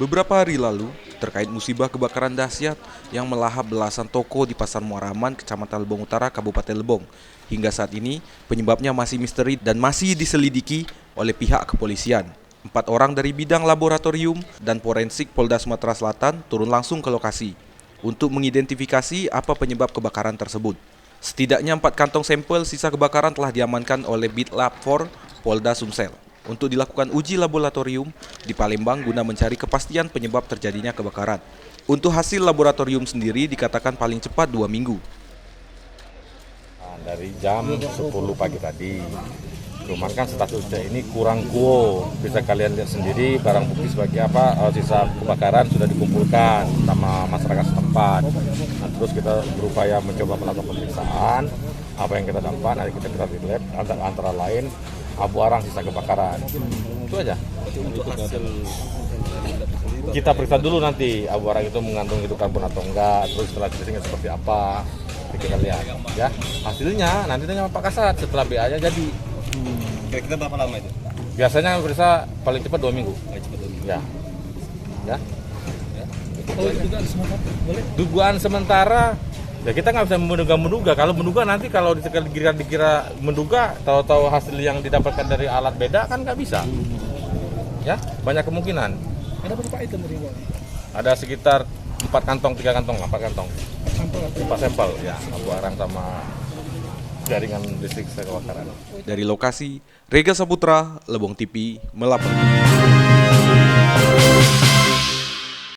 Beberapa hari lalu, terkait musibah kebakaran dahsyat yang melahap belasan toko di Pasar Muaraman, Kecamatan Lebong Utara, Kabupaten Lebong. Hingga saat ini, penyebabnya masih misteri dan masih diselidiki oleh pihak kepolisian. 4 orang dari bidang laboratorium dan forensik Polda Sumatera Selatan turun langsung ke lokasi untuk mengidentifikasi apa penyebab kebakaran tersebut. Setidaknya 4 kantong sampel sisa kebakaran telah diamankan oleh Bitlab 4 Polda Sumsel untuk dilakukan uji laboratorium di Palembang guna mencari kepastian penyebab terjadinya kebakaran. Untuk hasil laboratorium sendiri dikatakan paling cepat 2 minggu. Dari jam 10 pagi tadi, cuman kan statusnya ini kurang kuo. Bisa kalian lihat sendiri barang bukti sebagai apa, sisa kebakaran sudah dikumpulkan sama masyarakat setempat. Nah, terus kita berupaya mencoba melakukan pemeriksaan. Apa yang kita dapat, nanti kita di lab, antara lain abu arang sisa kebakaran. Itu aja. Kita periksa dulu nanti abu arang itu mengandung hidrokarbon atau enggak, terus setelah testingnya seperti apa, kita lihat ya. Hasilnya nanti tanya Pak Kasat setelah BA-nya jadi. Kira-kira berapa lama itu? Biasanya periksa paling cepat 2 minggu. Paling cepat 2 minggu. Ya. Ya. Oh, dugaan sementara boleh? Dugaan sementara ya kita nggak bisa menduga. Kalau menduga nanti kalau dikira menduga, tahu-tahu hasil yang didapatkan dari alat beda kan nggak bisa. Ya, banyak kemungkinan. Ada berapa item ringan? Ada sekitar 4 kantong, 3 kantong, 4 kantong. 4 sampel ya, abu arang sama jaringan listrik kebakaran. Dari lokasi, Rega Saputra, Lebong TV, melaporkan.